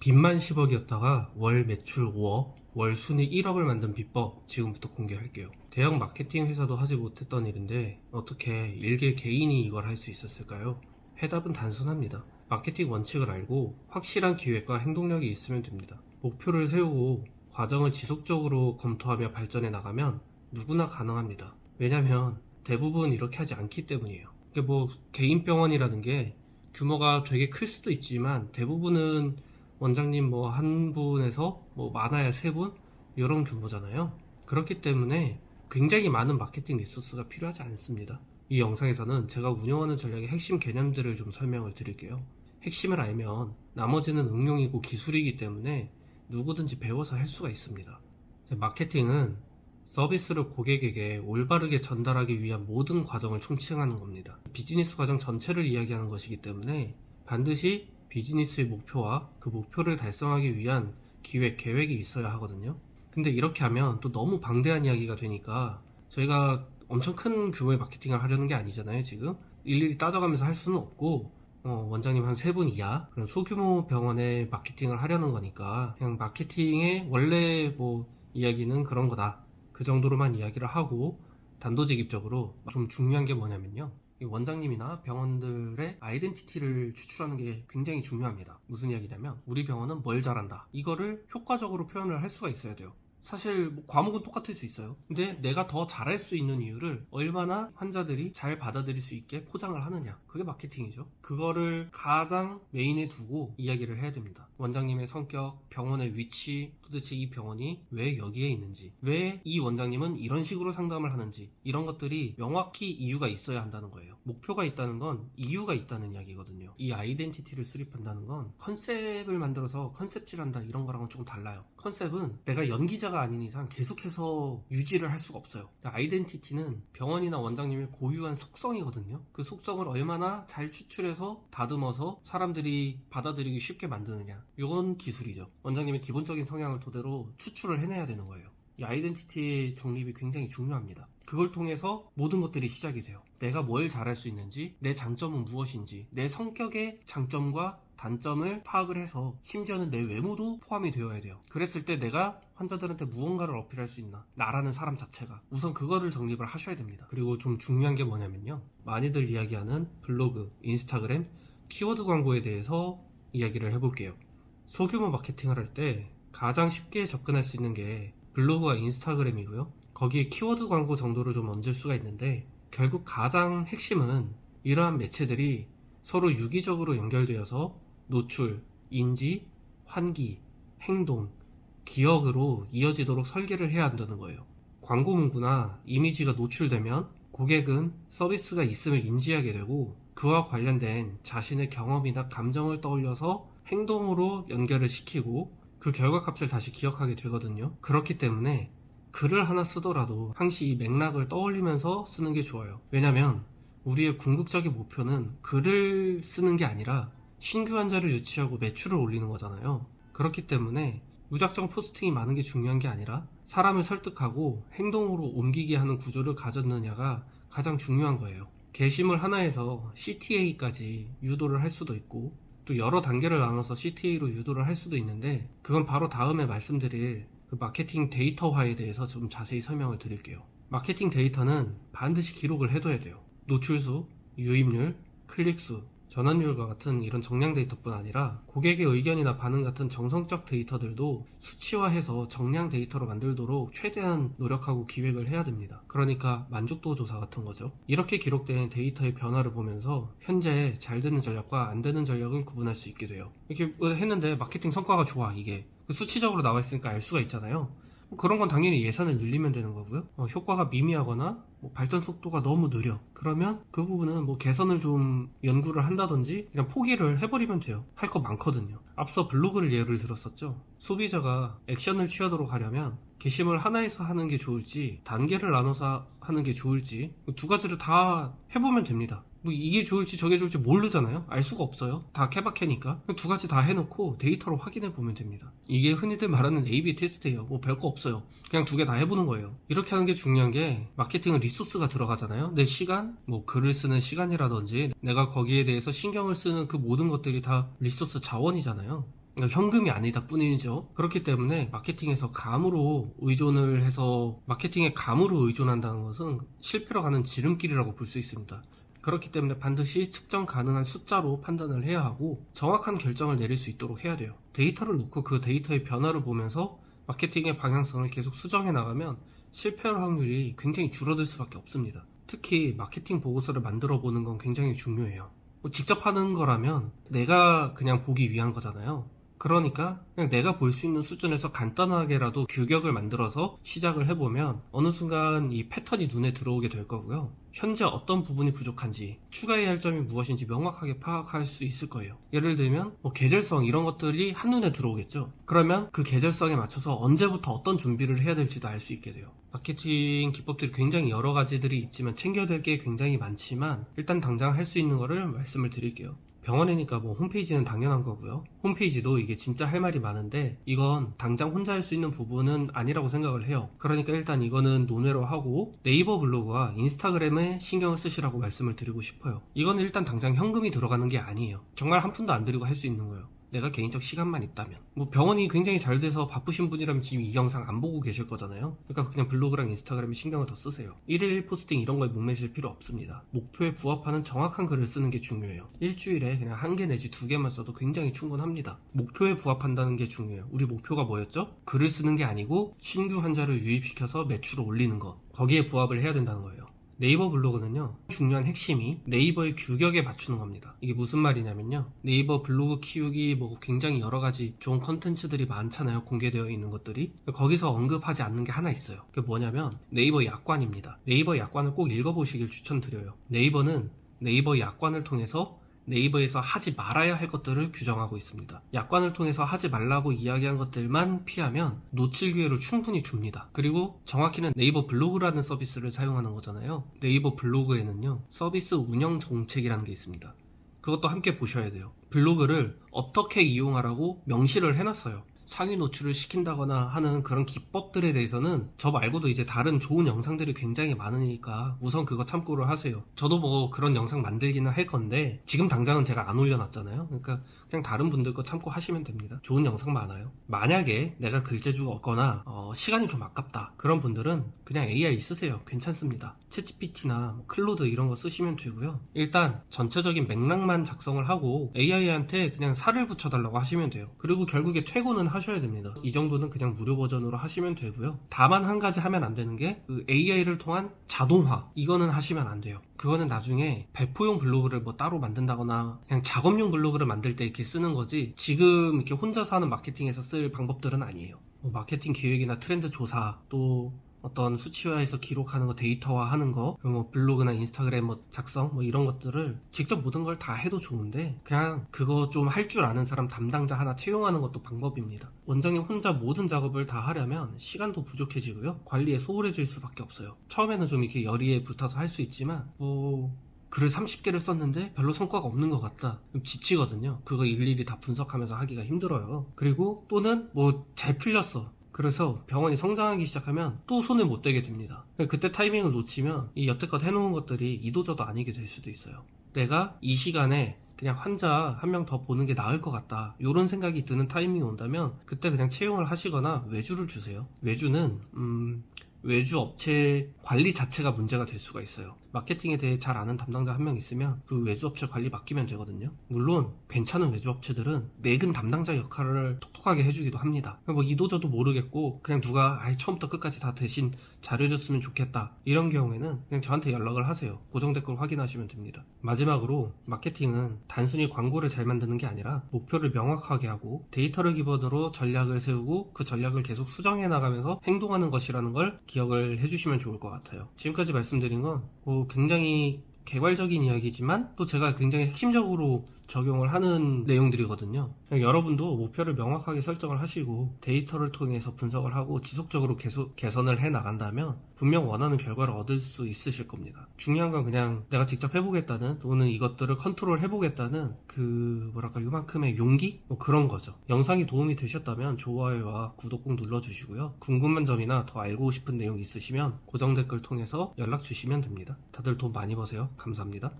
빚만 10억이었다가 월 매출 5억, 월 순위 1억을 만든 비법 지금부터 공개할게요. 대형 마케팅 회사도 하지 못했던 일인데 어떻게 일개 개인이 이걸 할 수 있었을까요? 해답은 단순합니다. 마케팅 원칙을 알고 확실한 기획과 행동력이 있으면 됩니다. 목표를 세우고 과정을 지속적으로 검토하며 발전해 나가면 누구나 가능합니다. 왜냐면 대부분 이렇게 하지 않기 때문이에요. 개인 병원이라는 게 규모가 되게 클 수도 있지만 대부분은 원장님 한 분에서 많아야 세 분 이런 규모잖아요. 그렇기 때문에 굉장히 많은 마케팅 리소스가 필요하지 않습니다. 이 영상에서는 제가 운영하는 전략의 핵심 개념들을 좀 설명을 드릴게요. 핵심을 알면 나머지는 응용이고 기술이기 때문에 누구든지 배워서 할 수가 있습니다. 마케팅은 서비스를 고객에게 올바르게 전달하기 위한 모든 과정을 총칭하는 겁니다. 비즈니스 과정 전체를 이야기하는 것이기 때문에 반드시 비즈니스의 목표와 그 목표를 달성하기 위한 기획, 계획이 있어야 하거든요. 근데 이렇게 하면 또 너무 방대한 이야기가 되니까 저희가 엄청 큰 규모의 마케팅을 하려는 게 아니잖아요. 지금 일일이 따져가면서 할 수는 없고 원장님 한 3분 이하 그런 소규모 병원의 마케팅을 하려는 거니까 그냥 마케팅의 원래 이야기는 그런 거다, 그 정도로만 이야기를 하고 단도직입적으로 좀 중요한 게 뭐냐면요, 이 원장님이나 병원들의 아이덴티티를 추출하는 게 굉장히 중요합니다. 무슨 이야기냐면 우리 병원은 뭘 잘한다, 이거를 효과적으로 표현을 할 수가 있어야 돼요. 사실 과목은 똑같을 수 있어요. 근데 내가 더 잘할 수 있는 이유를 얼마나 환자들이 잘 받아들일 수 있게 포장을 하느냐, 그게 마케팅이죠. 그거를 가장 메인에 두고 이야기를 해야 됩니다. 원장님의 성격, 병원의 위치, 도대체 이 병원이 왜 여기에 있는지, 왜 이 원장님은 이런 식으로 상담을 하는지, 이런 것들이 명확히 이유가 있어야 한다는 거예요. 목표가 있다는 건 이유가 있다는 이야기거든요. 이 아이덴티티를 수립한다는 건 컨셉을 만들어서 컨셉질한다 이런 거랑은 조금 달라요. 컨셉은 내가 연기자가 아닌 이상 계속해서 유지를 할 수가 없어요. 아이덴티티는 병원이나 원장님의 고유한 속성이거든요. 그 속성을 얼마나 잘 추출해서 다듬어서 사람들이 받아들이기 쉽게 만드느냐, 이건 기술이죠. 원장님의 기본적인 성향을 토대로 추출을 해내야 되는 거예요. 이 아이덴티티의 정립이 굉장히 중요합니다. 그걸 통해서 모든 것들이 시작이 돼요. 내가 뭘 잘할 수 있는지, 내 장점은 무엇인지, 내 성격의 장점과 단점을 파악을 해서 심지어는 내 외모도 포함이 되어야 돼요. 그랬을 때 내가 환자들한테 무언가를 어필할 수 있나, 나라는 사람 자체가, 우선 그거를 정립을 하셔야 됩니다. 그리고 좀 중요한 게 뭐냐면요, 많이들 이야기하는 블로그, 인스타그램, 키워드 광고에 대해서 이야기를 해볼게요. 소규모 마케팅을 할 때 가장 쉽게 접근할 수 있는 게 블로그와 인스타그램이고요. 거기에 키워드 광고 정도를 좀 얹을 수가 있는데 결국 가장 핵심은 이러한 매체들이 서로 유기적으로 연결되어서 노출, 인지, 환기, 행동, 기억으로 이어지도록 설계를 해야 한다는 거예요. 광고 문구나 이미지가 노출되면 고객은 서비스가 있음을 인지하게 되고 그와 관련된 자신의 경험이나 감정을 떠올려서 행동으로 연결을 시키고 그 결과값을 다시 기억하게 되거든요. 그렇기 때문에 글을 하나 쓰더라도 항시 이 맥락을 떠올리면서 쓰는 게 좋아요. 왜냐면 우리의 궁극적인 목표는 글을 쓰는 게 아니라 신규 환자를 유치하고 매출을 올리는 거잖아요. 그렇기 때문에 무작정 포스팅이 많은 게 중요한 게 아니라 사람을 설득하고 행동으로 옮기게 하는 구조를 가졌느냐가 가장 중요한 거예요. 게시물 하나에서 CTA까지 유도를 할 수도 있고 또 여러 단계를 나눠서 CTA로 유도를 할 수도 있는데 그건 바로 다음에 말씀드릴 그 마케팅 데이터화에 대해서 좀 자세히 설명을 드릴게요. 마케팅 데이터는 반드시 기록을 해둬야 돼요. 노출수, 유입률, 클릭수, 전환율과 같은 이런 정량 데이터뿐 아니라 고객의 의견이나 반응 같은 정성적 데이터들도 수치화해서 정량 데이터로 만들도록 최대한 노력하고 기획을 해야 됩니다. 그러니까 만족도 조사 같은 거죠. 이렇게 기록된 데이터의 변화를 보면서 현재 잘 되는 전략과 안 되는 전략을 구분할 수 있게 돼요. 이렇게 했는데 마케팅 성과가 좋아, 이게 수치적으로 나와 있으니까 알 수가 있잖아요. 그런 건 당연히 예산을 늘리면 되는 거고요. 효과가 미미하거나 발전 속도가 너무 느려, 그러면 그 부분은 개선을 좀 연구를 한다든지 그냥 포기를 해버리면 돼요. 할 거 많거든요. 앞서 블로그를 예를 들었었죠. 소비자가 액션을 취하도록 하려면 게시물 하나에서 하는 게 좋을지 단계를 나눠서 하는 게 좋을지 두 가지를 다 해보면 됩니다. 이게 좋을지 저게 좋을지 모르잖아요. 알 수가 없어요. 다 케바케니까. 두 가지 다 해놓고 데이터로 확인해 보면 됩니다. 이게 흔히들 말하는 A/B 테스트예요. 별거 없어요. 그냥 두 개 다 해보는 거예요. 이렇게 하는 게 중요한 게, 마케팅은 리소스가 들어가잖아요. 내 시간, 글을 쓰는 시간이라든지 내가 거기에 대해서 신경을 쓰는 그 모든 것들이 다 리소스 자원이잖아요. 그러니까 현금이 아니다 뿐이죠. 그렇기 때문에 마케팅에서 감으로 의존을 해서 마케팅에 감으로 의존한다는 것은 실패로 가는 지름길이라고 볼 수 있습니다. 그렇기 때문에 반드시 측정 가능한 숫자로 판단을 해야 하고 정확한 결정을 내릴 수 있도록 해야 돼요. 데이터를 놓고 그 데이터의 변화를 보면서 마케팅의 방향성을 계속 수정해 나가면 실패할 확률이 굉장히 줄어들 수밖에 없습니다. 특히 마케팅 보고서를 만들어 보는 건 굉장히 중요해요. 직접 하는 거라면 내가 그냥 보기 위한 거잖아요. 그러니까 그냥 내가 볼 수 있는 수준에서 간단하게라도 규격을 만들어서 시작을 해보면 어느 순간 이 패턴이 눈에 들어오게 될 거고요. 현재 어떤 부분이 부족한지, 추가해야 할 점이 무엇인지 명확하게 파악할 수 있을 거예요. 예를 들면 계절성 이런 것들이 한눈에 들어오겠죠. 그러면 그 계절성에 맞춰서 언제부터 어떤 준비를 해야 될지도 알 수 있게 돼요. 마케팅 기법들이 굉장히 여러 가지들이 있지만 챙겨야 될 게 굉장히 많지만 일단 당장 할 수 있는 거를 말씀을 드릴게요. 병원이니까 홈페이지는 당연한 거고요. 홈페이지도 이게 진짜 할 말이 많은데 이건 당장 혼자 할 수 있는 부분은 아니라고 생각을 해요. 그러니까 일단 이거는 논외로 하고 네이버 블로그와 인스타그램에 신경을 쓰시라고 말씀을 드리고 싶어요. 이건 일단 당장 현금이 들어가는 게 아니에요. 정말 한 푼도 안 들이고 할 수 있는 거예요. 내가 개인적 시간만 있다면. 병원이 굉장히 잘 돼서 바쁘신 분이라면 지금 이 영상 안 보고 계실 거잖아요. 그러니까 그냥 블로그랑 인스타그램에 신경을 더 쓰세요. 일일 포스팅 이런 거에 목매실 필요 없습니다. 목표에 부합하는 정확한 글을 쓰는 게 중요해요. 일주일에 그냥 1개 내지 2개만 써도 굉장히 충분합니다. 목표에 부합한다는 게 중요해요. 우리 목표가 뭐였죠? 글을 쓰는 게 아니고 신규 환자를 유입시켜서 매출을 올리는 것. 거기에 부합을 해야 된다는 거예요. 네이버 블로그는요, 중요한 핵심이 네이버의 규격에 맞추는 겁니다. 이게 무슨 말이냐면요, 네이버 블로그 키우기 굉장히 여러 가지 좋은 컨텐츠들이 많잖아요. 공개되어 있는 것들이. 거기서 언급하지 않는 게 하나 있어요. 그게 뭐냐면 네이버 약관입니다. 네이버 약관을 꼭 읽어보시길 추천드려요. 네이버는 네이버 약관을 통해서 네이버에서 하지 말아야 할 것들을 규정하고 있습니다. 약관을 통해서 하지 말라고 이야기한 것들만 피하면 놓칠 기회를 충분히 줍니다. 그리고 정확히는 네이버 블로그라는 서비스를 사용하는 거잖아요. 네이버 블로그에는요, 서비스 운영 정책이라는 게 있습니다. 그것도 함께 보셔야 돼요. 블로그를 어떻게 이용하라고 명시를 해놨어요. 상위 노출을 시킨다거나 하는 그런 기법들에 대해서는 저 말고도 이제 다른 좋은 영상들이 굉장히 많으니까 우선 그거 참고를 하세요. 저도 그런 영상 만들기는 할 건데 지금 당장은 제가 안 올려놨잖아요. 그러니까 그냥 다른 분들 거 참고하시면 됩니다. 좋은 영상 많아요. 만약에 내가 글재주가 없거나 시간이 좀 아깝다 그런 분들은 그냥 AI 쓰세요. 괜찮습니다. 챗GPT나 클로드 이런 거 쓰시면 되고요. 일단 전체적인 맥락만 작성을 하고 AI한테 그냥 살을 붙여달라고 하시면 돼요. 그리고 결국에 퇴고는 하셔야 됩니다. 이 정도는 그냥 무료 버전으로 하시면 되고요. 다만 한 가지 하면 안 되는 게 AI를 통한 자동화, 이거는 하시면 안 돼요. 그거는 나중에 발표용 블로그를 따로 만든다거나 그냥 작업용 블로그를 만들 때 이렇게 쓰는 거지 지금 이렇게 혼자서 하는 마케팅에서 쓸 방법들은 아니에요. 마케팅 기획이나 트렌드 조사, 또 어떤 수치화해서 기록하는 거, 데이터화하는 거, 블로그나 인스타그램 작성 이런 것들을 직접 모든 걸 다 해도 좋은데 그냥 그거 좀 할 줄 아는 사람 담당자 하나 채용하는 것도 방법입니다. 원장님 혼자 모든 작업을 다 하려면 시간도 부족해지고요, 관리에 소홀해질 수밖에 없어요. 처음에는 좀 이렇게 열의에 붙어서 할 수 있지만 글을 30개를 썼는데 별로 성과가 없는 것 같다, 지치거든요. 그거 일일이 다 분석하면서 하기가 힘들어요. 그리고 또는 잘 풀렸어, 그래서 병원이 성장하기 시작하면 또 손을 못 대게 됩니다. 그때 타이밍을 놓치면 이 여태껏 해놓은 것들이 이도저도 아니게 될 수도 있어요. 내가 이 시간에 그냥 환자 한 명 더 보는 게 나을 것 같다, 이런 생각이 드는 타이밍이 온다면 그때 그냥 채용을 하시거나 외주를 주세요. 외주는 외주 업체 관리 자체가 문제가 될 수가 있어요. 마케팅에 대해 잘 아는 담당자 한 명 있으면 그 외주업체 관리 맡기면 되거든요. 물론 괜찮은 외주업체들은 내근 담당자 역할을 톡톡하게 해주기도 합니다. 이도저도 모르겠고 그냥 누가 처음부터 끝까지 다 대신 잘해줬으면 좋겠다, 이런 경우에는 그냥 저한테 연락을 하세요. 고정 댓글 확인하시면 됩니다. 마지막으로 마케팅은 단순히 광고를 잘 만드는 게 아니라 목표를 명확하게 하고 데이터를 기반으로 전략을 세우고 그 전략을 계속 수정해 나가면서 행동하는 것이라는 걸 기억을 해주시면 좋을 것 같아요. 지금까지 말씀드린 건 굉장히 개괄적인 이야기지만 또 제가 굉장히 핵심적으로 적용을 하는 내용들이거든요. 여러분도 목표를 명확하게 설정을 하시고 데이터를 통해서 분석을 하고 지속적으로 계속 개선을 해 나간다면 분명 원하는 결과를 얻을 수 있으실 겁니다. 중요한 건 그냥 내가 직접 해보겠다는, 또는 이것들을 컨트롤 해보겠다는 요만큼의 용기? 그런 거죠. 영상이 도움이 되셨다면 좋아요와 구독 꼭 눌러주시고요. 궁금한 점이나 더 알고 싶은 내용 있으시면 고정 댓글 통해서 연락 주시면 됩니다. 다들 돈 많이 버세요. 감사합니다.